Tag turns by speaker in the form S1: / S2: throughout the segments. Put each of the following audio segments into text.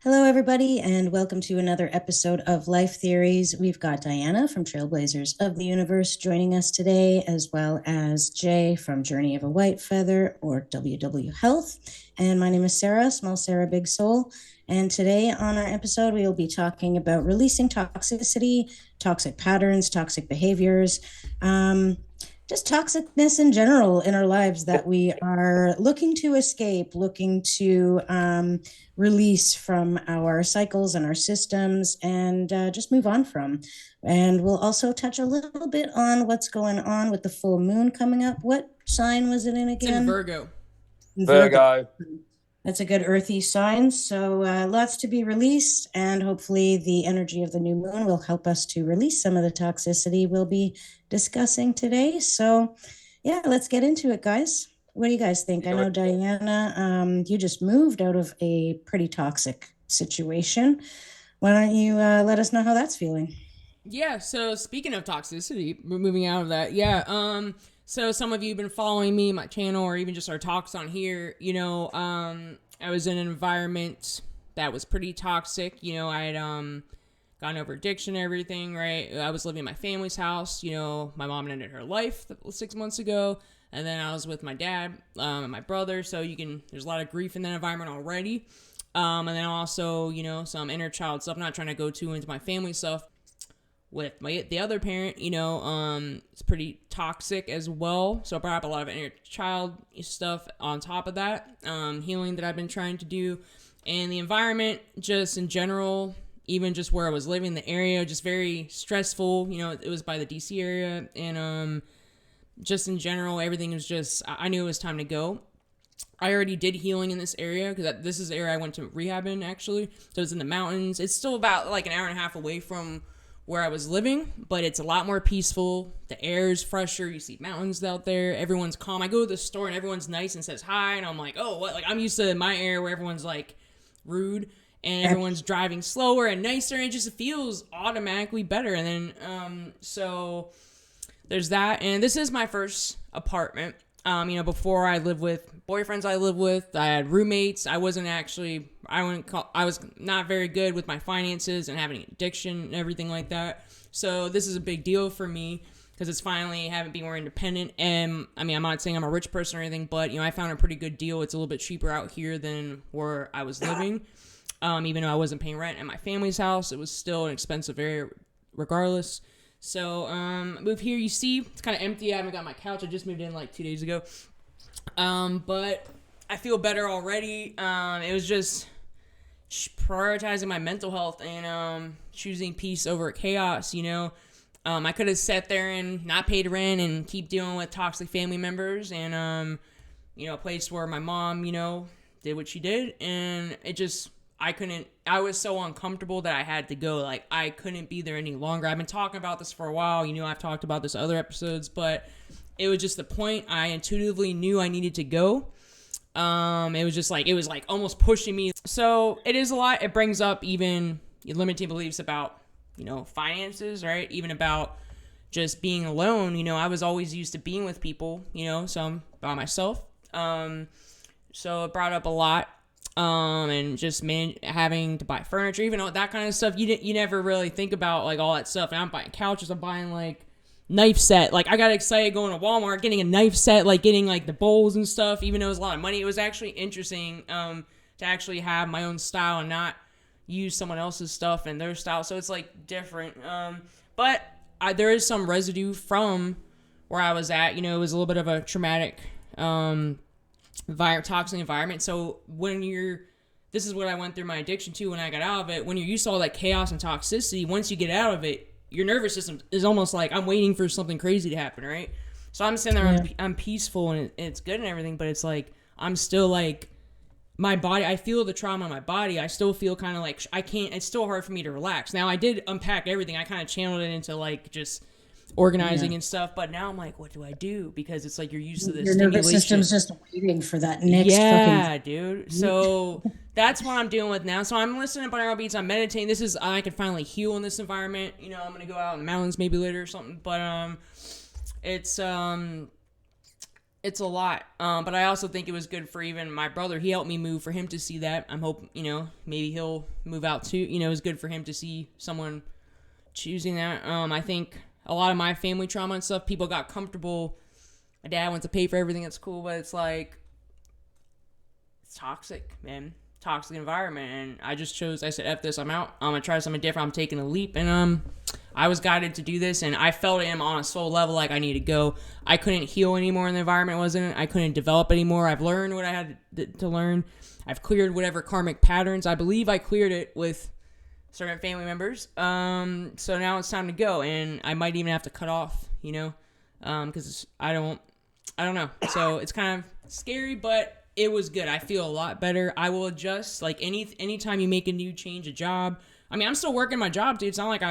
S1: Hello, everybody, and welcome to another episode of Life Theories. We've got Diana from Trailblazers of the Universe joining us today, as well as Jay from Journey of a White Feather, or WWHealth. And my name is Sarah, Small Sarah Big Soul. And today on our episode, we will be talking about releasing toxicity, toxic patterns, toxic behaviors, just toxicness in general in our lives that we are looking to escape, looking to release from our cycles and our systems and just move on from. And we'll also touch a little bit on what's going on with the full moon coming up. What sign was it in again?
S2: It's in Virgo.
S3: Virgo.
S1: That's a good earthy sign. So lots to be released, and hopefully the energy of the new moon will help us to release some of the toxicity we'll be discussing today. So yeah, let's get into it, guys. What do you guys think? I know, Diana, you just moved out of a pretty toxic situation. Why don't you let us know how that's feeling?
S2: Yeah, so speaking of toxicity, we're moving out of that. Yeah, so some of you have been following me, my channel, or even just our talks on here. I was in an environment that was pretty toxic. I had gotten over addiction and everything, right? I was living in my family's house. My mom ended her life 6 months ago. And then I was with my dad and my brother. So there's a lot of grief in that environment already. And then also, some inner child stuff. I'm not trying to go too into my family stuff. With the other parent, it's pretty toxic as well. So I brought up a lot of inner child stuff on top of that, healing that I've been trying to do. And the environment, just in general, even just where I was living, the area, just very stressful. It was by the DC area. And just in general, everything was just, I knew it was time to go. I already did healing in this area, because this is the area I went to rehab in, actually. So it's in the mountains. It's still about like an hour and a half away from where I was living, but it's a lot more peaceful. The air is fresher. You see mountains out there. Everyone's calm. I go to the store and everyone's nice and says hi, and I'm like, oh, what? Like, I'm used to my area where everyone's like rude and everyone's driving slower and nicer, and it just feels automatically better. And then so there's that. And this is my first apartment. Before I lived with boyfriends, I had roommates. I was not very good with my finances and having addiction and everything like that. So this is a big deal for me, because it's finally having been more independent. And I'm not saying I'm a rich person or anything, but I found a pretty good deal. It's a little bit cheaper out here than where I was living. Even though I wasn't paying rent at my family's house, it was still an expensive area regardless. So, moved here, you see, it's kind of empty. I haven't got my couch. I just moved in like 2 days ago. But I feel better already. It was just prioritizing my mental health and, choosing peace over chaos, I could have sat there and not paid rent and keep dealing with toxic family members and, a place where my mom, did what she did, and I was so uncomfortable that I had to go. Like, I couldn't be there any longer. I've been talking about this for a while. I've talked about this in other episodes, but it was just the point. I intuitively knew I needed to go. It was like almost pushing me. So it is a lot. It brings up even limiting beliefs about, finances, right? Even about just being alone. I was always used to being with people, so I'm by myself. So it brought up a lot. And just having to buy furniture, even all that kind of stuff. You never really think about like all that stuff. And I'm buying couches. I'm buying like knife set. Like, I got excited going to Walmart, getting a knife set, like getting like the bowls and stuff. Even though it was a lot of money, it was actually interesting to actually have my own style and not use someone else's stuff and their style. So it's like different. But there is some residue from where I was at. It was a little bit of a traumatic toxic environment. So this is what I went through my addiction to when I got out of it. When you're used to all that chaos and toxicity, once you get out of it, your nervous system is almost like, I'm waiting for something crazy to happen, right? So I'm sitting there, I'm peaceful and it's good and everything, but it's like, I'm still like, my body, I feel the trauma in my body. I still feel kind of like, it's still hard for me to relax. Now, I did unpack everything. I kind of channeled it into like just organizing and stuff, but now I'm like, what do I do? Because it's like you're used to this
S1: your
S2: stimulation.
S1: Nervous system's just waiting for that next
S2: dude. So that's what I'm dealing with now. So I'm listening to binaural beats, I'm meditating. I can finally heal in this environment. I'm gonna go out in the mountains maybe later or something, but it's It's a lot. But I also think it was good for even my brother. He helped me move for him to see that. I'm hoping, maybe he'll move out too. It was good for him to see someone choosing that. I think a lot of my family trauma and stuff, people got comfortable. My dad went to pay for everything. It's cool, but it's like, it's toxic, man. Toxic environment. And I said, F this, I'm out. I'm going to try something different. I'm taking a leap. And I was guided to do this, and I felt it on a soul level like I need to go. I couldn't heal anymore in the environment I was in. I couldn't develop anymore. I've learned what I had to learn. I've cleared whatever karmic patterns. I believe I cleared it with certain family members. So now it's time to go, and I might even have to cut off, because I don't know. So it's kind of scary, but it was good. I feel a lot better. I will adjust. Like anytime you make a new change, a job. I mean, I'm still working my job, dude. It's not like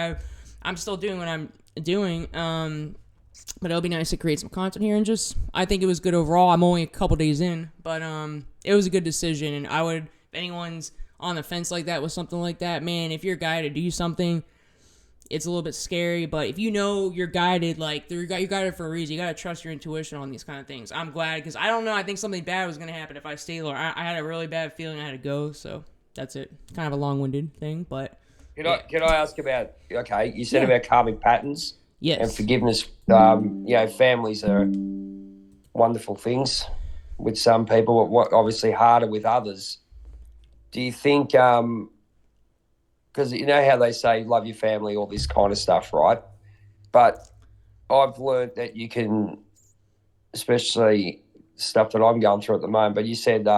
S2: I'm still doing what I'm doing. But it'll be nice to create some content here, and I think it was good overall. I'm only a couple days in, but it was a good decision. And I would, if anyone's on the fence like that with something like that, man, if you're a guy to do something, it's a little bit scary, but if you're guided, like you're guided for a reason. You gotta trust your intuition on these kind of things. I'm glad, because I don't know. I think something bad was gonna happen if I stayed, or I had a really bad feeling I had to go. So that's it. Kind of a long-winded thing, but
S3: Can I ask about? Okay, you said about karmic patterns,
S2: yes,
S3: and forgiveness. Families are wonderful things with some people, but obviously harder with others. Do you think? Because you know how they say love your family, all this kind of stuff, right? But I've learned that you can, especially stuff that I'm going through at the moment, but you said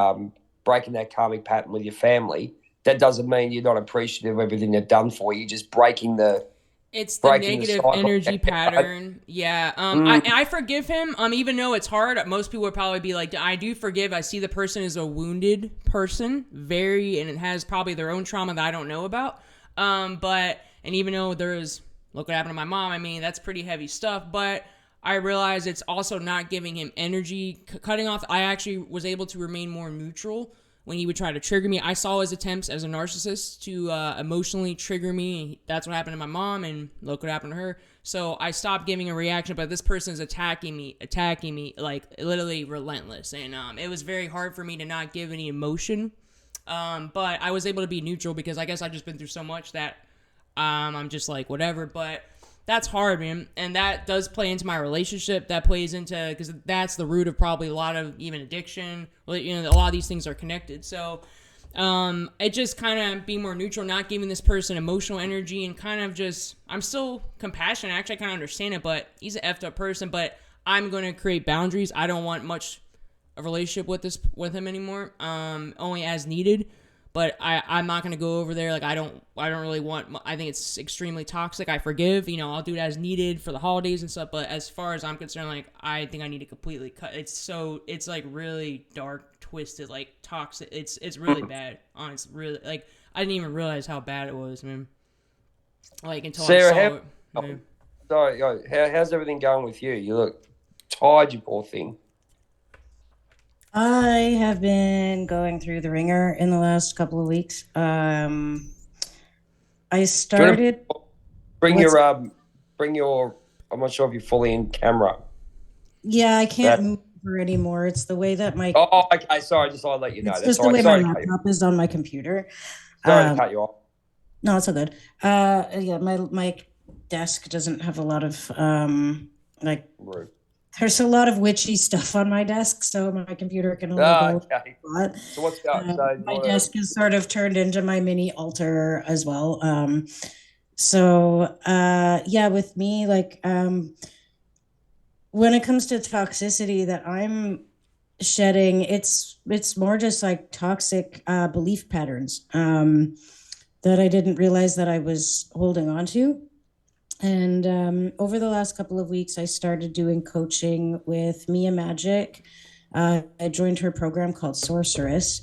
S3: breaking that karmic pattern with your family, that doesn't mean you're not appreciative of everything they've done for you. You're just breaking the
S2: negative energy pattern. Yeah. I forgive him. Even though it's hard, most people would probably be like, I do forgive. I see the person as a wounded person, and it has probably their own trauma that I don't know about. And even though look what happened to my mom. I mean, that's pretty heavy stuff, but I realize it's also not giving him energy, cutting off. I actually was able to remain more neutral when he would try to trigger me. I saw his attempts as a narcissist to emotionally trigger me. That's what happened to my mom, and look what happened to her. So I stopped giving a reaction, but this person is attacking me, like literally relentless. And it was very hard for me to not give any emotion. But I was able to be neutral because I guess I've just been through so much that I'm just like, whatever. But that's hard, man. And that does play into my relationship. That plays into, because that's the root of probably a lot of even addiction. Well, a lot of these things are connected. So it just kind of being more neutral, not giving this person emotional energy, and kind of just, I'm still compassionate. Actually, I kind of understand it, but he's an effed up person. But I'm going to create boundaries. I don't want much a relationship with him anymore. Only as needed. But I'm not going to go over there. Like, I don't really want, I think it's extremely toxic. I forgive, I'll do it as needed for the holidays and stuff. But as far as I'm concerned, like, I think I need to completely cut. It's like really dark, twisted, like toxic. It's really bad. Honestly, really, like, I didn't even realize how bad it was, man. Like, until
S3: Sarah,
S2: I saw it. Man.
S3: Sorry, how's everything going with you? You look tired, you poor thing.
S1: I have been going through the ringer in the last couple of weeks. I started.
S3: Bring your. I'm not sure if you're fully in camera.
S1: Yeah, I can't move over anymore. It's the way that my.
S3: Oh, okay. Sorry, just thought I'd let you know.
S1: It's
S3: That's
S1: just the
S3: right.
S1: way
S3: Sorry
S1: my laptop is on my computer.
S3: Sorry to cut you off.
S1: No, it's all good. Yeah, my desk doesn't have a lot of like.
S3: Rude.
S1: There's a lot of witchy stuff on my desk, so my computer can only go
S3: okay.
S1: a lot.
S3: So what's going on?
S1: My desk is sort of turned into my mini altar as well. Yeah, with me, like when it comes to toxicity that I'm shedding, it's more just like toxic belief patterns that I didn't realize that I was holding on to. And over the last couple of weeks, I started doing coaching with Mia Magic. I joined her program called Sorceress.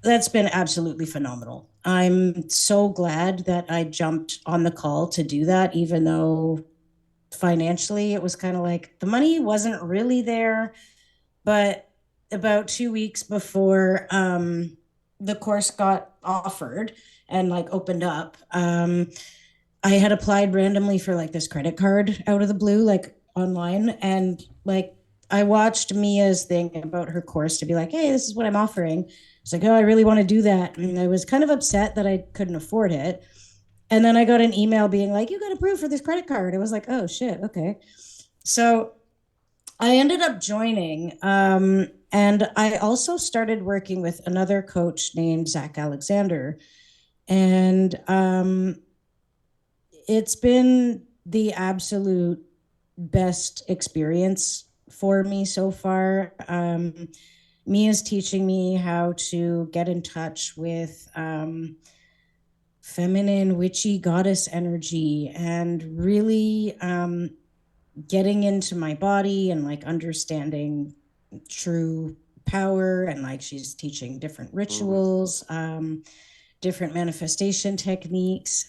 S1: That's been absolutely phenomenal. I'm so glad that I jumped on the call to do that, even though financially it was kind of like the money wasn't really there. But about 2 weeks before the course got offered and like opened up, I had applied randomly for like this credit card out of the blue, like online, and like I watched Mia's thing about her course to be like, hey, this is what I'm offering. It's like, oh, I really want to do that. And I was kind of upset that I couldn't afford it. And then I got an email being like, you got approved for this credit card. I was like, oh shit, okay. So I ended up joining. And I also started working with another coach named Zach Alexander. And it's been the absolute best experience for me so far. Mia's teaching me how to get in touch with feminine, witchy goddess energy and really getting into my body and like understanding true power. And like she's teaching different rituals, different manifestation techniques.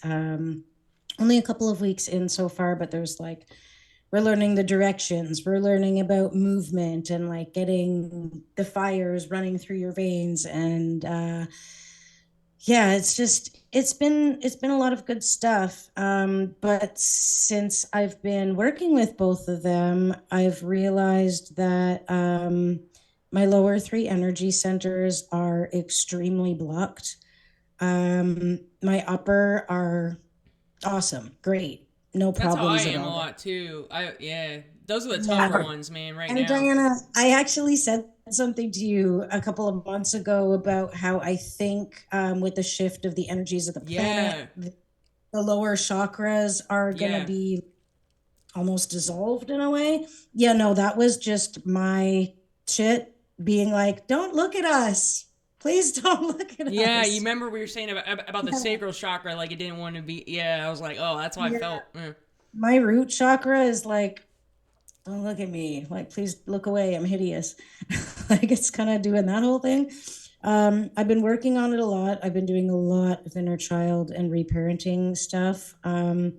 S1: Only a couple of weeks in so far, but there's like we're learning the directions, we're learning about movement and like getting the fires running through your veins. And yeah, it's been a lot of good stuff. But since I've been working with both of them, I've realized that my lower three energy centers are extremely blocked. My upper are awesome, great, no
S2: That's how I
S1: problems at
S2: am a
S1: all.
S2: lot too. Yeah, those are the
S1: Yeah.
S2: tougher ones, man. Right
S1: And
S2: now.
S1: Diana, I actually said something to you a couple of months ago about how I think with the shift of the energies of the planet,
S2: Yeah,
S1: the lower chakras are going to
S2: yeah,
S1: be almost dissolved in a way. Yeah, no, that was just my shit being like, don't look at us. Please don't look at
S2: yeah. You
S1: us.
S2: remember we were saying about the
S1: Yeah.
S2: sacral chakra, like it didn't want to be. Yeah, I was like, oh, that's how I
S1: Yeah.
S2: felt.
S1: My root chakra is like, don't look at me. Like, please look away. I'm hideous. Like, it's kind of doing that whole thing. I've been working on it a lot. I've been doing a lot of inner child and reparenting stuff. And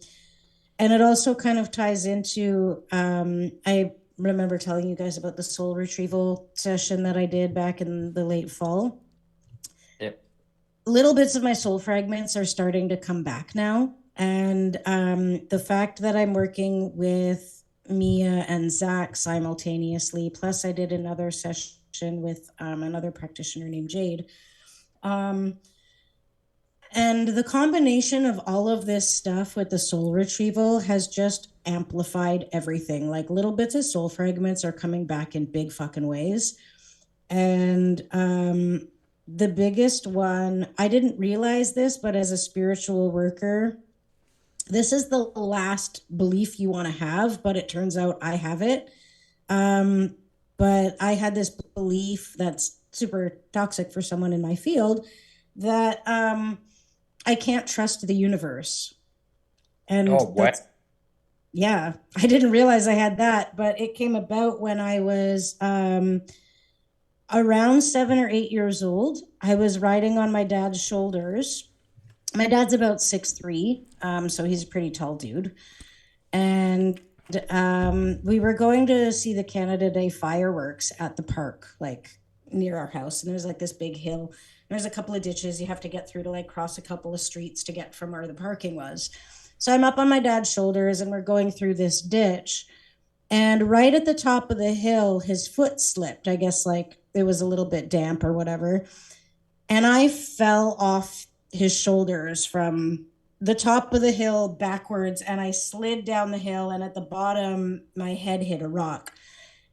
S1: it also kind of ties into, I remember telling you guys about the soul retrieval session that I did back in the late fall.
S3: Yep.
S1: Little bits of my soul fragments are starting to come back now. And the fact that I'm working with Mia and Zach simultaneously, plus I did another session with another practitioner named Jade. Um, and the combination of all of this stuff with the soul retrieval has just amplified everything. Like little bits of soul fragments are coming back in big fucking ways. And the biggest one, I didn't realize this, but as a spiritual worker, this is the last belief you want to have, but it turns out I have it. Um, but I had this belief that's super toxic for someone in my field that I can't trust the universe. And
S3: Oh, wow.
S1: that's, yeah, I didn't realize I had that, but it came about when I was around 7 or 8 years old. I was riding on my dad's shoulders. My dad's about 6'3", so he's a pretty tall dude. And we were going to see the Canada Day fireworks at the park, like near our house. And there's like this big hill. There's a couple of ditches you have to get through to like cross a couple of streets to get from where the parking was. So I'm up on my dad's shoulders and we're going through this ditch. And right at the top of the hill, his foot slipped. I guess like it was a little bit damp or whatever. And I fell off his shoulders from the top of the hill backwards. And I slid down the hill. And at the bottom, my head hit a rock.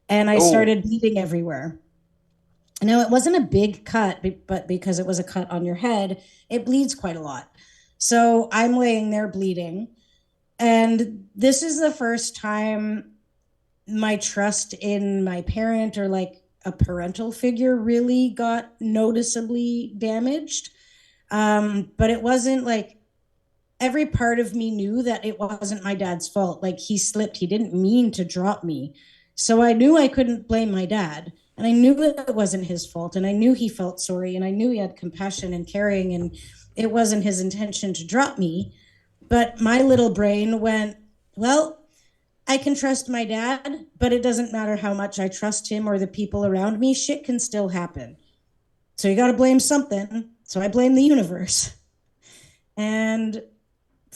S1: And I
S3: Oh,
S1: started bleeding everywhere. Now, it wasn't a big cut, but because it was a cut on your head, it bleeds quite a lot. So I'm laying there bleeding. And this is the first time my trust in my parent or like a parental figure really got noticeably damaged. But it wasn't like every part of me knew that it wasn't my dad's fault. Like he slipped, he didn't mean to drop me. So I knew I couldn't blame my dad. And I knew it wasn't his fault. And I knew he felt sorry. And I knew he had compassion and caring. And it wasn't his intention to drop me. But my little brain went, well, I can trust my dad, but it doesn't matter how much I trust him or the people around me. Shit can still happen. So you got to blame something. So I blame the universe. And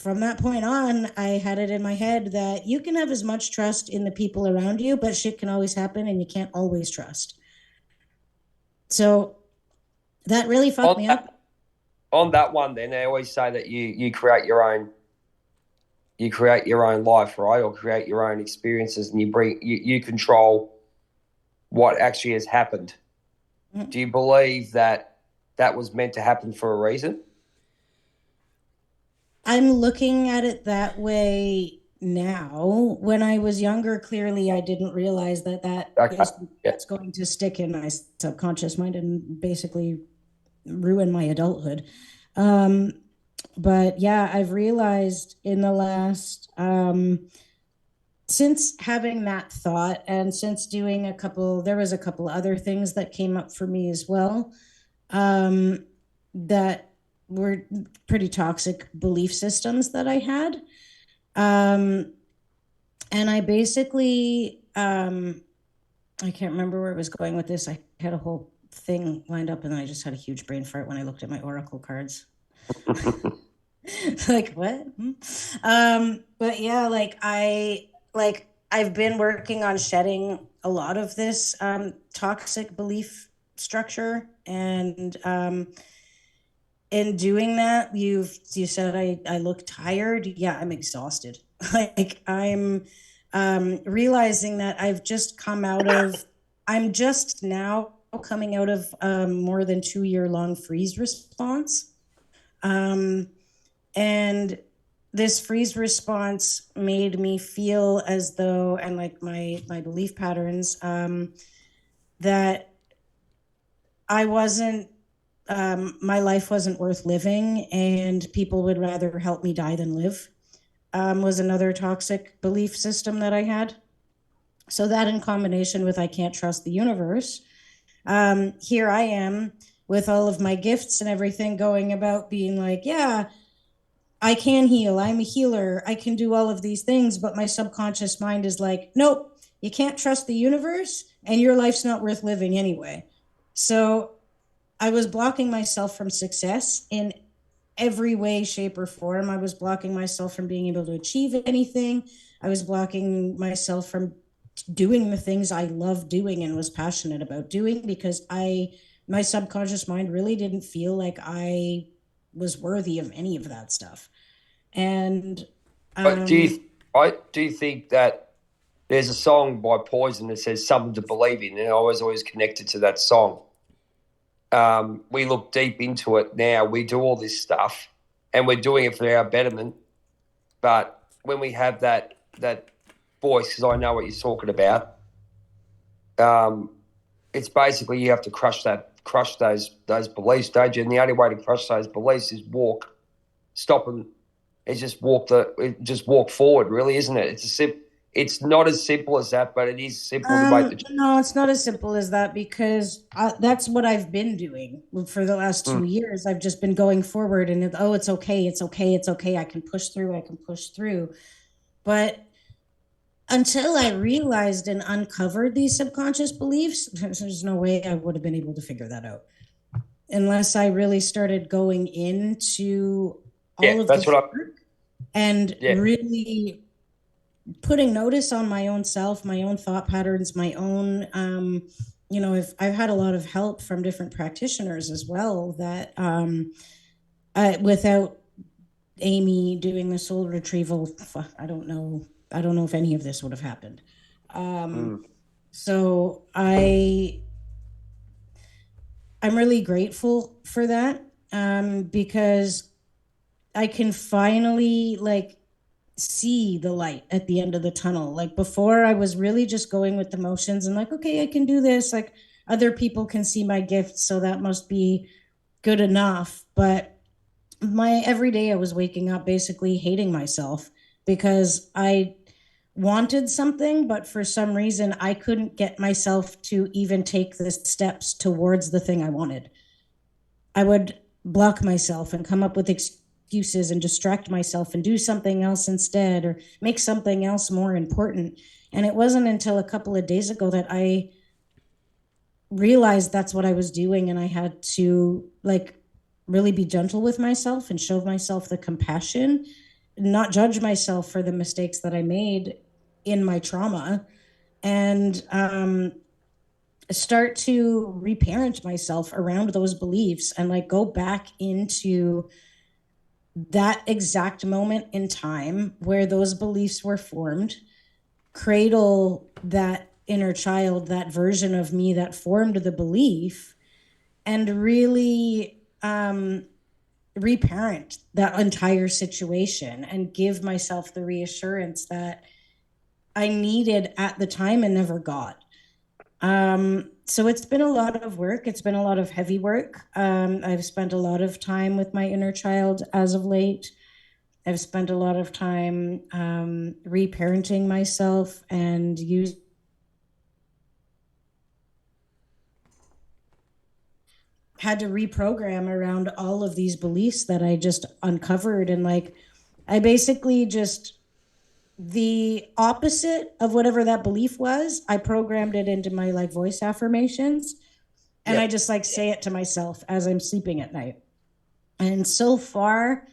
S1: from that point on, I had it in my head that you can have as much trust in the people around you, but shit can always happen and you can't always trust. So that really fucked
S3: On
S1: me up.
S3: that, on that one, then they always say that you create your own, life, right, or create your own experiences, and you control what actually has happened. Do you believe that that was meant to happen for a reason?
S1: I'm looking at it that way now. When I was younger, clearly I didn't realize that
S3: Okay. Yeah.
S1: that's going to stick in my subconscious mind and basically ruin my adulthood. Um, but yeah, I've realized in the last since having that thought and since doing there was a couple other things that came up for me as well, that were pretty toxic belief systems that I had. Um, and I basically, I can't remember where I was going with this. I had a whole thing lined up and then I just had a huge brain fart when I looked at my oracle cards. Like what? But yeah, I've been working on shedding a lot of this toxic belief structure, and in doing that, you said I look tired. Yeah, I'm exhausted. Like I'm realizing that I'm just now coming out of more than 2 year long freeze response. Um, and this freeze response made me feel as though, and like my belief patterns, that I wasn't my life wasn't worth living and people would rather help me die than live, was another toxic belief system that I had. So that in combination with I can't trust the universe, here I am with all of my gifts and everything going about being like, yeah, I can heal. I'm a healer. I can do all of these things. But my subconscious mind is like, nope, you can't trust the universe and your life's not worth living anyway. So I was blocking myself from success in every way, shape, or form. I was blocking myself from being able to achieve anything. I was blocking myself from doing the things I love doing and was passionate about doing because my subconscious mind really didn't feel like I was worthy of any of that stuff. And
S3: But
S1: um
S3: do you think that there's a song by Poison that says something to believe in, and I was always connected to that song. We look deep into it now. We do all this stuff, and we're doing it for our betterment. But when we have that voice, because I know what you're talking about, um, it's basically you have to crush those beliefs, don't you? And the only way to crush those beliefs is stop and just walk forward. Really, isn't it? It's not as simple as that, but it is simple to make the.
S1: no, it's not as simple as that because that's what I've been doing for the last
S3: Mm.
S1: 2 years. I've just been going forward and oh, it's okay, it's okay, it's okay. I can push through, I can push through. But until I realized and uncovered these subconscious beliefs, there's no way I would have been able to figure that out unless I really started going into
S3: Yeah,
S1: all of
S3: that's
S1: the
S3: what I.
S1: work and
S3: Yeah.
S1: really putting notice on my own self, my own thought patterns, my own, if I've had a lot of help from different practitioners as well that without Amy doing the soul retrieval, I don't know if any of this would have happened.
S3: Mm.
S1: So I'm really grateful for that, because I can finally like see the light at the end of the tunnel. Like before, I was really just going with the motions and like, okay, I can do this. Like other people can see my gifts, so that must be good enough. But my every day, I was waking up basically hating myself because I wanted something, but for some reason, I couldn't get myself to even take the steps towards the thing I wanted. I would block myself and come up with excuses and distract myself and do something else instead or make something else more important. And it wasn't until a couple of days ago that I realized that's what I was doing. And I had to like really be gentle with myself and show myself the compassion not judge myself for the mistakes that I made in my trauma, and start to reparent myself around those beliefs, and like go back into that exact moment in time where those beliefs were formed, cradle that inner child, that version of me that formed the belief, and really reparent that entire situation and give myself the reassurance that I needed at the time and never got. So it's been a lot of work. It's been a lot of heavy work. I've spent a lot of time with my inner child as of late. I've spent a lot of time reparenting myself and had to reprogram around all of these beliefs that I just uncovered. And like, I basically just, the opposite of whatever that belief was, I programmed it into my like voice affirmations. And I just like say it to myself as I'm sleeping at night. And so far,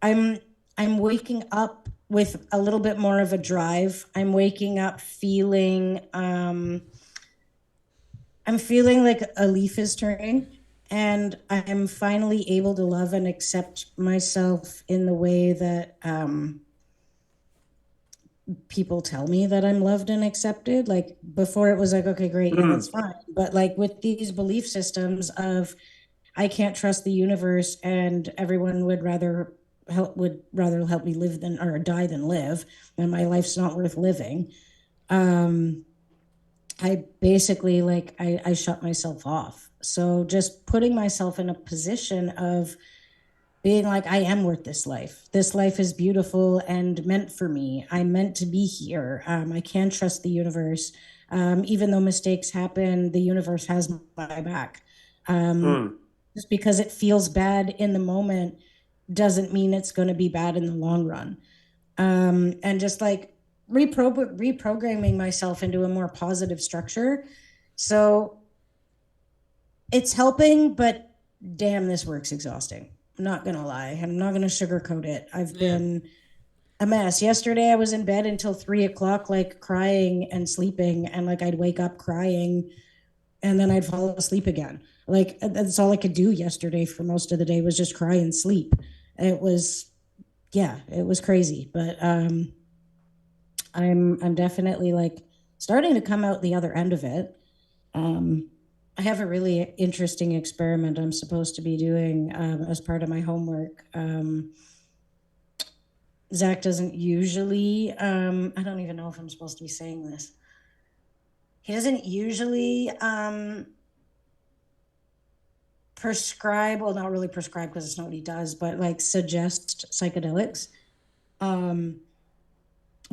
S1: I'm I'm waking up with a little bit more of a drive. I'm waking up feeling I'm feeling like a leaf is turning, and I'm finally able to love and accept myself in the way that people tell me that I'm loved and accepted. Like before it was like, okay, great, yeah, that's fine. But like with these belief systems of I can't trust the universe and everyone would rather help me live than or die than live, and my life's not worth living. I basically like I shut myself off. So just putting myself in a position of being like, I am worth this life. This life is beautiful and meant for me. I'm meant to be here. I can trust the universe. Even though mistakes happen, the universe has my back. Just because it feels bad in the moment doesn't mean it's going to be bad in the long run. And just like reprogramming myself into a more positive structure. So it's helping, but damn, this work's exhausting. I'm not gonna lie. I'm not gonna sugarcoat it. I've been a mess. Yesterday I was in bed until 3 o'clock, like crying and sleeping, and like I'd wake up crying and then I'd fall asleep again. Like that's all I could do yesterday for most of the day was just cry and sleep. It was, yeah, it was crazy. But I'm definitely like starting to come out the other end of it. Um, I have a really interesting experiment I'm supposed to be doing as part of my homework. Zach doesn't usually, I don't even know if I'm supposed to be saying this. He doesn't usually prescribe, well, not really prescribe because it's not what he does, but like suggest psychedelics.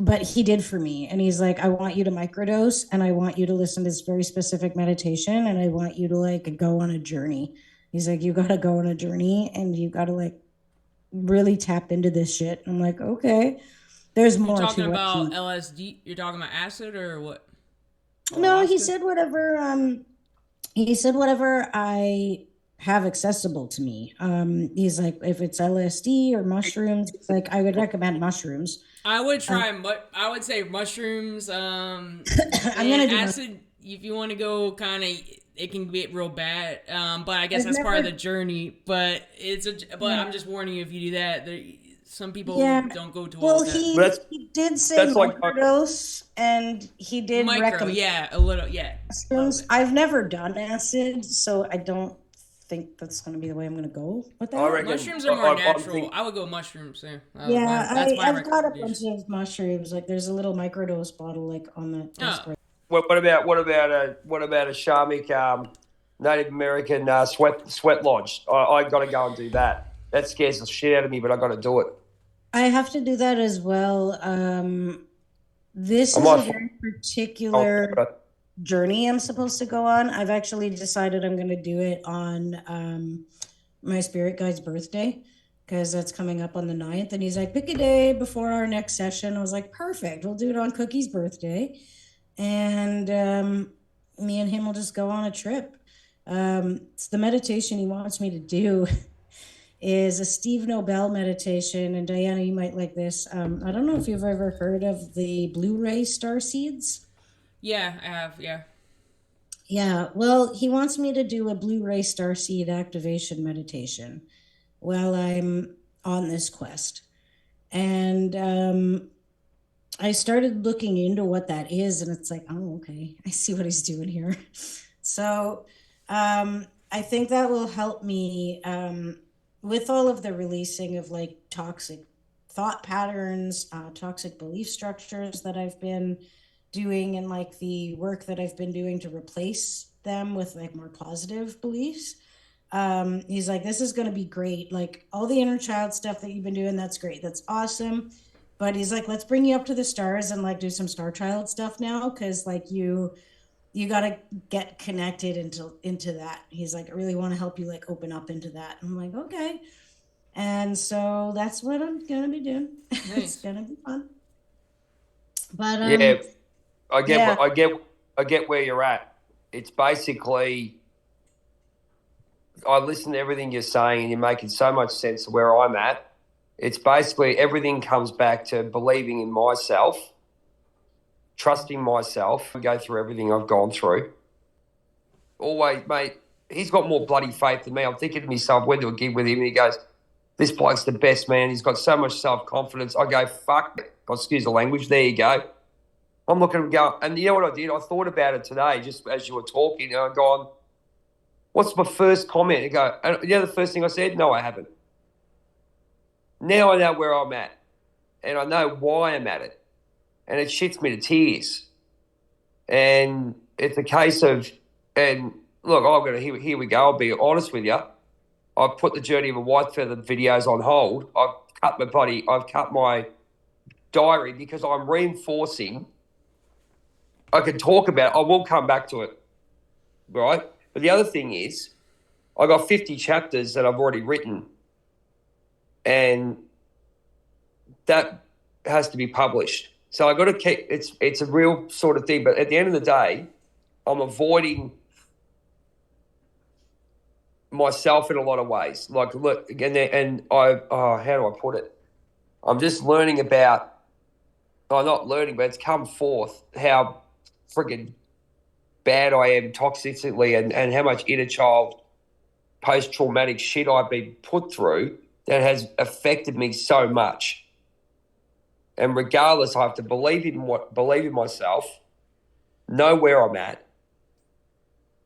S1: But he did for me. And he's like, I want you to microdose and I want you to listen to this very specific meditation and I want you to like go on a journey. He's like, you got to go on a journey and you got to like really tap into this shit. I'm like, okay, there's
S2: You're
S1: more
S2: talking
S1: to what
S2: about LSD? You're talking about acid or what?
S1: No,
S2: Ayahuasca?
S1: he said whatever I have accessible to me. He's like, if it's LSD or mushrooms, it's like I would recommend mushrooms.
S2: I would try. I would say mushrooms.
S1: I'm gonna do
S2: Acid. If you want to go, kind of, it can get real bad. But I guess
S1: I've
S2: that's part of
S1: never
S2: the journey. But
S1: yeah.
S2: I'm just warning you if you do that. Some people
S1: Yeah.
S2: don't go too well
S1: Well,
S2: with that.
S1: he did say
S3: That's like
S1: microdose, and he did
S2: Micro,
S1: recommend
S2: yeah, a little, yeah, a little
S1: mushrooms.
S2: bit.
S1: I've never done acid, so I don't think that's going to be the way I'm going to go with
S3: I
S1: that.
S3: reckon.
S2: Mushrooms are more
S3: I'm
S2: natural.
S3: thinking.
S2: I would go mushrooms there.
S1: Yeah,
S2: That's my
S1: I've got a bunch
S2: recommendation.
S1: of mushrooms. Like there's a little microdose bottle like on the desk
S2: Oh,
S1: right.
S3: What about a Shamik Native American sweat lodge? I got to go and do that. That scares the shit out of me, but I got to do it.
S1: I have to do that as well. This
S3: I
S1: is a
S3: might.
S1: very particular journey I'm supposed to go on. I've actually decided I'm going to do it on my spirit guide's birthday because that's coming up on the 9th. And he's like, pick a day before our next session. I was like, perfect. We'll do it on Cookie's birthday. And me and him will just go on a trip. It's the meditation he wants me to do. is a Steve Nobel meditation. And Diana, you might like this. I don't know if you've ever heard of the Blu-ray star seeds.
S2: Yeah, I have. Yeah.
S1: Yeah, well, he wants me to do a Blu-ray starseed activation meditation while I'm on this quest. And I started looking into what that is, and it's like, oh, okay, I see what he's doing here. So I think that will help me with all of the releasing of like toxic thought patterns, toxic belief structures that I've been doing, and like the work that I've been doing to replace them with like more positive beliefs. He's like, this is going to be great. Like all the inner child stuff that you've been doing, that's great. That's awesome. But he's like, let's bring you up to the stars and like do some star child stuff now. Cause like you got to get connected into that. He's like, I really want to help you like open up into that. I'm like, okay. And so that's what I'm going to be doing. It's
S2: Nice.
S1: going to be fun. But
S3: Yeah, I get
S1: yeah.
S3: what I get where you're at. It's basically I listen to everything you're saying, and you're making so much sense of where I'm at. It's basically everything comes back to believing in myself, trusting myself. I go through everything I've gone through. Always, mate. He's got more bloody faith than me. I'm thinking to myself, went to a gig with him, and he goes, "This bloke's the best man. He's got so much self confidence." I go, "Fuck, excuse the language." There you go. I'm looking at him going, and you know what I did? I thought about it today, just as you were talking, and I'm going, "What's my first comment?" And go, and you know the first thing I said? No, I haven't. Now I know where I'm at, and I know why I'm at it, and it shits me to tears. And it's a case of, and look, I'm going to, here we go. I'll be honest with you. I've put the Journey of a White Feather videos on hold. I've cut my diary because I'm reinforcing. I can talk about it. I will come back to it, right? But the other thing is, I got 50 chapters that I've already written, and that has to be published. So I got to keep. It's a real sort of thing. But at the end of the day, I'm avoiding myself in a lot of ways. Like, look, and how do I put it? I'm just learning about. I'm not learning, but it's come forth how friggin' bad I am toxically, and how much inner child post-traumatic shit I've been put through that has affected me so much. And regardless, I have to believe in myself, know where I'm at,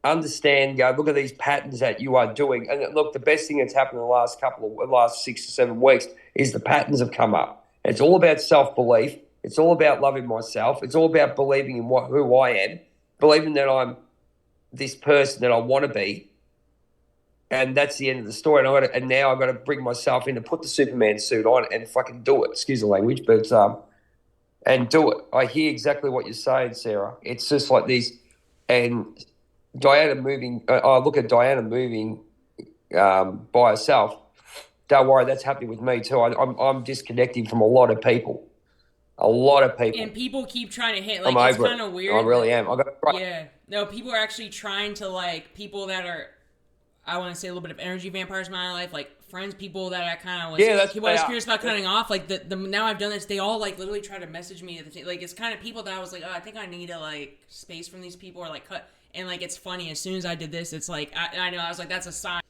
S3: understand, go, look at these patterns that you are doing. And look, the best thing that's happened in the last 6 to 7 weeks is the patterns have come up. It's all about self-belief. It's all about loving myself. It's all about believing in who I am, believing that I'm this person that I want to be. And that's the end of the story. And now I've got to bring myself in to put the Superman suit on and fucking do it. Excuse the language, but and do it. I hear exactly what you're saying, Sarah. It's just like these, and Diana moving. I look at Diana moving by herself. Don't worry, that's happening with me too. I'm disconnecting from a lot of people. A lot of people.
S2: And people keep trying to hit.
S3: I'm
S2: Like, it's
S3: over it.
S2: kind of
S3: I
S2: weird.
S3: really am. I got to try.
S2: Yeah. No, people are actually trying to, like, people that are, I want to say, a little bit of energy vampires in my life, like friends, people that I kind of was, curious about cutting off. Like the now I've done this, they all like literally try to message me. Like it's kind of people that I was like, oh, I think I need to like space from these people or like cut. And like it's funny, as soon as I did this, it's like I know I was like, that's a sign.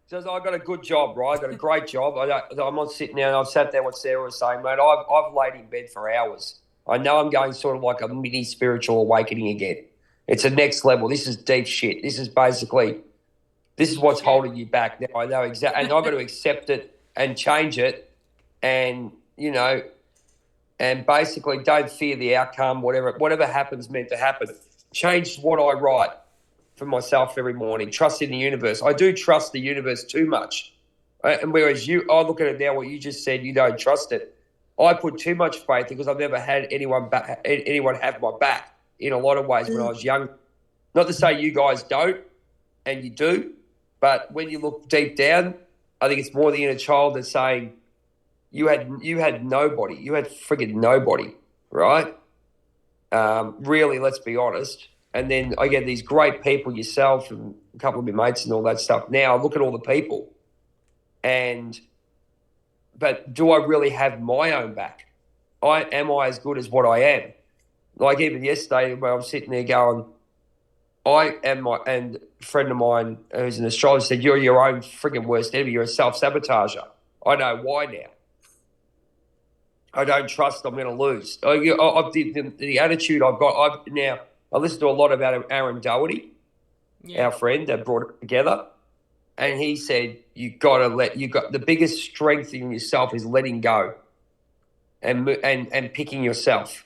S3: So I got a good job, right? I got a great job. I'm not sitting there. And I've sat there. What Sarah was saying, mate. I've laid in bed for hours. I know I'm going sort of like a mini spiritual awakening again. It's a next level. This is deep shit. This is what's holding you back. Now I know exactly, and I've got to accept it and change it, and and basically don't fear the outcome. Whatever happens, meant to happen. Change what I write for myself every morning. Trust in the universe. I do trust the universe too much, and whereas I look at it now, what you just said, you don't trust it. I put too much faith because I've never had anyone have my back in a lot of ways when I was young. Not to say you guys don't, and you do. But when you look deep down, I think it's more the inner child that's saying you had nobody. You had friggin' nobody, right? Really, let's be honest. And then I get these great people, yourself and a couple of my mates and all that stuff. Now I look at all the people But do I really have my own back? Am I as good as what I am? Like even yesterday, when I'm sitting there going, and a friend of mine who's an astrologer said, "You're your own frigging worst enemy. You're a self-sabotager." I know why now. I don't trust I'm going to lose. The attitude I've got. I listen to a lot about Aaron Doherty, our friend that brought it together, and he said you got the biggest strength in yourself is letting go, and picking yourself.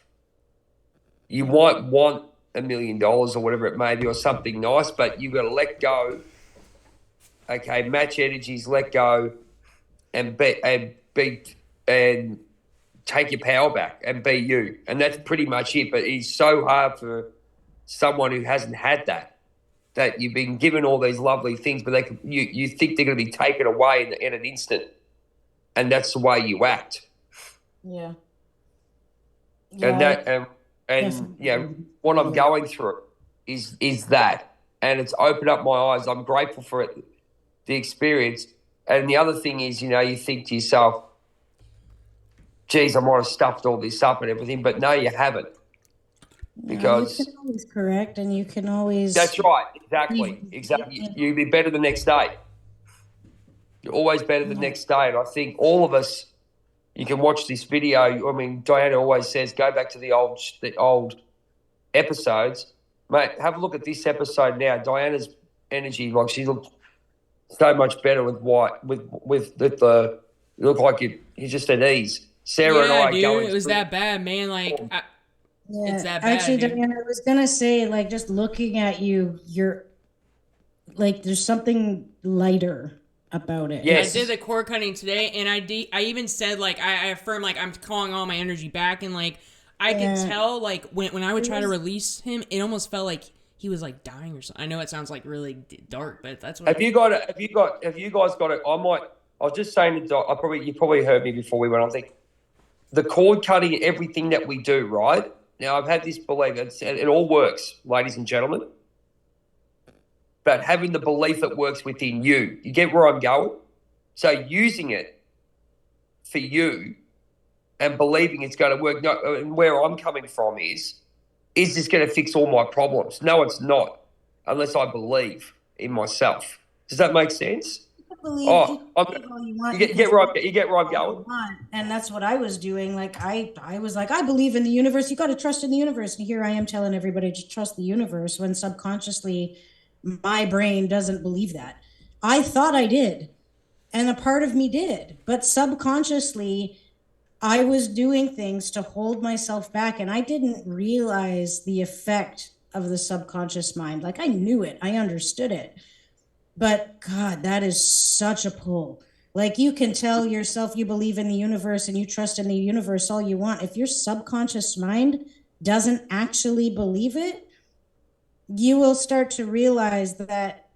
S3: You might want $1 million or whatever it may be, or something nice, but you've got to let go. Okay, match energies, let go, and take your power back and be you. And that's pretty much it. But it's so hard for someone who hasn't had that you've been given all these lovely things, but you think they're going to be taken away in an instant, and that's the way you act.
S1: Yeah.
S3: And what I'm going through is that, and it's opened up my eyes. I'm grateful for it, the experience. And the other thing is, you think to yourself, geez, I might have stuffed all this up and everything, but no, you haven't. Because
S1: you can always correct, and you can always.
S3: That's right. Exactly. You'll be better the next day. You're always better the next day. And I think all of us, you can watch this video. I mean, Diana always says, go back to the old episodes. Mate, have a look at this episode now. Diana's energy, like she looked so much better with white, with the you look like you're just at ease. Sarah and I
S2: dude,
S3: going
S2: it was that bad, man. Like, it's that bad.
S1: Actually,
S2: dude.
S1: Diana, I was gonna say, like, just looking at you, you're like, there's something lighter about it.
S3: Yes.
S2: I did the cord cutting today, and I even said, like, I affirm, like, I'm calling all my energy back, and like I could tell, like, when I would try to release him, it almost felt like he was like dying or something. I know it sounds like really dark, but that's what.
S3: Have you guys got it? I was just saying to Doc, you probably heard me before we went on. I think the cord cutting, everything that we do, right? Now, I've had this belief, it all works, ladies and gentlemen. But having the belief it works within you. You get where I'm going? So using it for you and believing it's going to work. No, and where I'm coming from is this going to fix all my problems? No, it's not, unless I believe in myself. Does that make sense?
S1: You
S3: get where I'm going.
S1: And that's what I was doing. Like I was like, I believe in the universe. You got to trust in the universe. And here I am telling everybody to trust the universe when subconsciously my brain doesn't believe that. I thought I did, and a part of me did, but subconsciously I was doing things to hold myself back, and I didn't realize the effect of the subconscious mind. Like I knew it, I understood it. But God, that is such a pull. Like you can tell yourself you believe in the universe and you trust in the universe all you want. If your subconscious mind doesn't actually believe it, you will start to realize that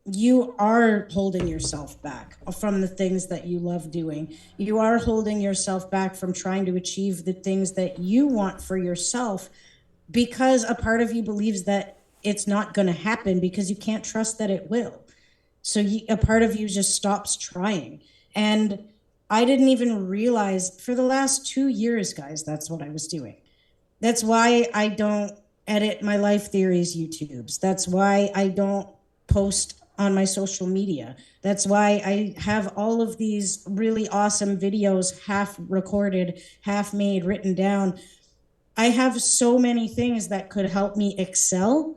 S1: you are holding yourself back from the things that you love doing. You are holding yourself back from trying to achieve the things that you want for yourself because a part of you believes that it's not going to happen because you can't trust that it will. So a part of you just stops trying. And I didn't even realize for the last 2 years, guys, that's what I was doing. That's why I don't edit my Life Theories YouTubes. That's why I don't post on my social media. That's why I have all of these really awesome videos, half recorded, half made, written down. I have so many things that could help me excel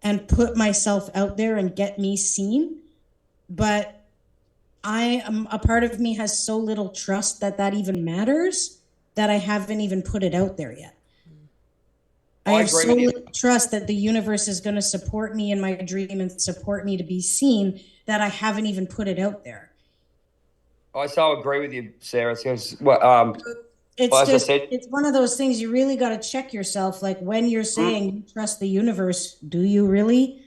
S1: and put myself out there and get me seen. But a part of me has so little trust that even matters that I haven't even put it out there yet. I have so little trust that the universe is going to support me in my dream and support me to be seen that I haven't even put it out there.
S3: I so agree with you, Sarah. It's
S1: one of those things you really got to check yourself. Like when you're saying you trust the universe, do you really?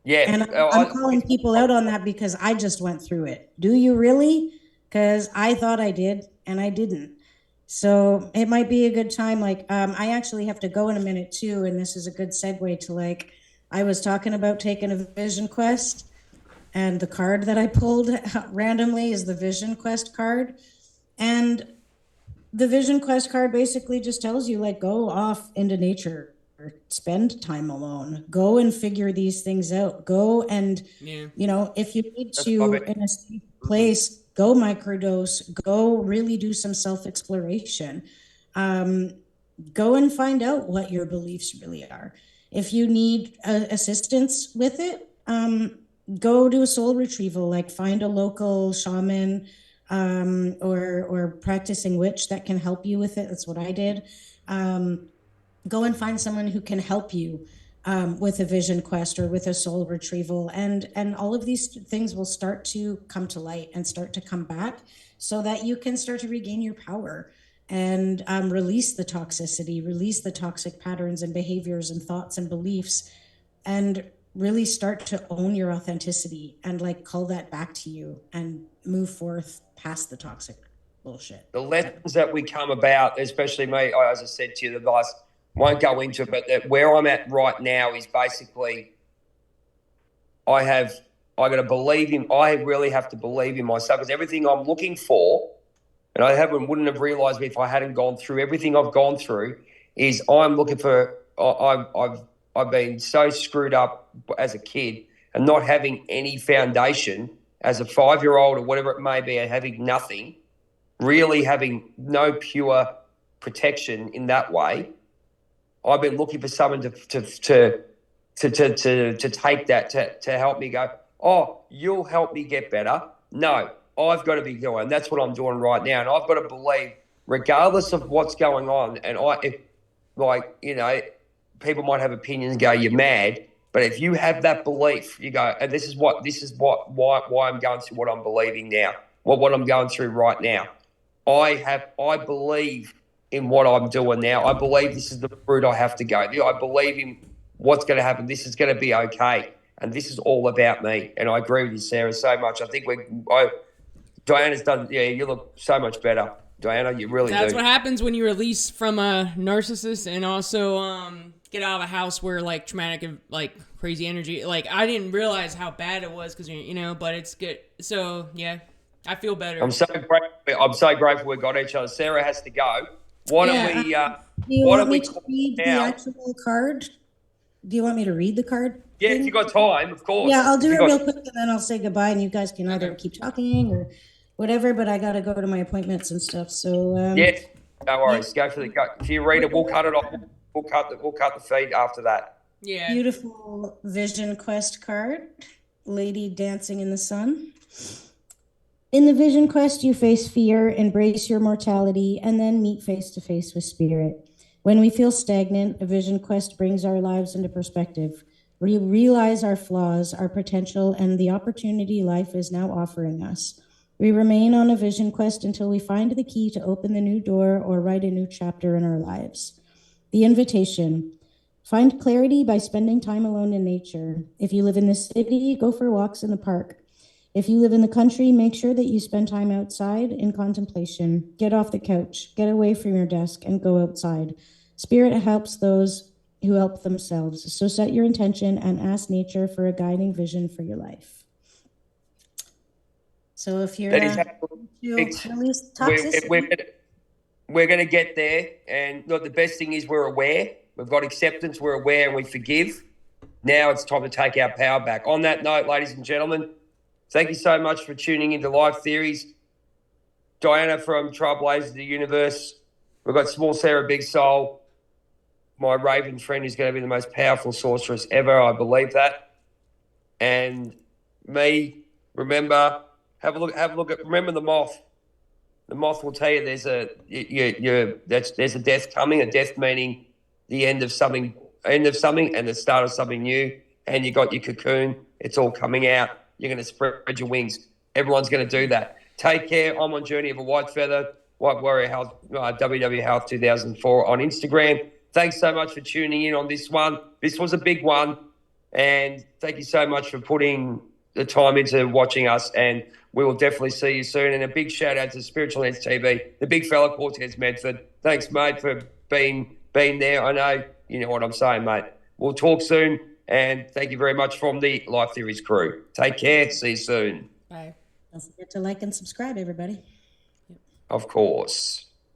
S3: Yeah.
S1: And I'm calling people out on that because I just went through it. Do you really? Because I thought I did and I didn't. So it might be a good time. Like, I actually have to go in a minute too. And this is a good segue to I was talking about taking a vision quest And the card that I pulled randomly is the Vision Quest card. And the Vision Quest card basically just tells you, like, go off into nature, spend time alone, go and figure these things out, go and, if you need to in a safe place, go microdose, go really do some self-exploration. Go and find out what your beliefs really are. If you need assistance with it, go do a soul retrieval, like find a local shaman or practicing witch that can help you with it. That's what I did. Go and find someone who can help you with a vision quest or with a soul retrieval, and all of these things will start to come to light and start to come back, so that you can start to regain your power and release the toxicity, release the toxic patterns and behaviors and thoughts and beliefs, and really start to own your authenticity and like call that back to you and move forth past the toxic bullshit.
S3: The lessons that we come about, especially me, as I said to you, the guys won't go into it, but that where I'm at right now is basically I got to believe in, I really have to believe in myself, because everything I'm looking for, and wouldn't have realised if I hadn't gone through everything I've gone through, is I'm looking for, I've been so screwed up as a kid and not having any foundation as a 5-year-old or whatever it may be, and having nothing, really having no pure protection in that way. I've been looking for someone to take that, to help me go, oh, you'll help me get better. No, I've got to be doing. That's what I'm doing right now. And I've got to believe, regardless of what's going on, and people might have opinions and go, you're mad. But if you have that belief, you go, and this is why I'm going through what I'm believing now, what I'm going through right now. I believe in what I'm doing now. I believe this is the route I have to go. I believe in what's going to happen. This is going to be okay. And this is all about me. And I agree with you, Sarah, so much. I think Diana's done, you look so much better. Diana, you really do.
S2: That's what happens when you release from a narcissist and also get out of a house where, like, traumatic, like, crazy energy. Like, I didn't realize how bad it was because, but it's good. So, yeah, I feel better.
S3: I'm so grateful we got each other. Sarah has to go. Why don't we...
S1: do you want me to read the actual card? Do you want me to read the card?
S3: Yeah, if you got time, of course.
S1: Yeah, I'll do it real quick and then I'll say goodbye, and you guys can either keep talking or whatever, but I got to go to my appointments and stuff. So
S3: yes, no worries. Go for the cut. If you read it, we'll cut it off. We'll cut the feed after that.
S2: Yeah.
S1: Beautiful Vision Quest card, Lady Dancing in the Sun. In the Vision Quest, you face fear, embrace your mortality, and then meet face to face with spirit. When we feel stagnant, a Vision Quest brings our lives into perspective. We realize our flaws, our potential, and the opportunity life is now offering us. We remain on a Vision Quest until we find the key to open the new door or write a new chapter in our lives. The invitation. Find clarity by spending time alone in nature. If you live in the city, go for walks in the park. If you live in the country, make sure that you spend time outside in contemplation. Get off the couch, get away from your desk, and go outside. Spirit helps those who help themselves. So set your intention and ask nature for a guiding vision for your life. So if you're release toxicity,
S3: we're going to get there. And look, the best thing is we're aware. We've got acceptance. We're aware and we forgive. Now it's time to take our power back. On that note, ladies and gentlemen, thank you so much for tuning into Life Theories. Diana from Trailblazers of the Universe. We've got Small Sarah Big Soul, my Raven friend, who's going to be the most powerful sorceress ever. I believe that. And me, remember, have a look at, remember the moth. The moth will tell you there's a death coming, a death meaning the end of something and the start of something new. And you got your cocoon. It's all coming out. You're going to spread your wings. Everyone's going to do that. Take care. I'm on Journey of a White Feather, White Warrior Health, WWHealth 2004 on Instagram. Thanks so much for tuning in on this one. This was a big one. And thank you so much for putting the time into watching us. And we will definitely see you soon. And a big shout out to Spiritual Lens TV, the big fella Cortez Medford. Thanks, mate, for being there. I know you know what I'm saying, mate. We'll talk soon. And thank you very much from the Life Theories crew. Take care. See you soon.
S2: Bye.
S1: Don't forget to like and subscribe, everybody.
S3: Of course.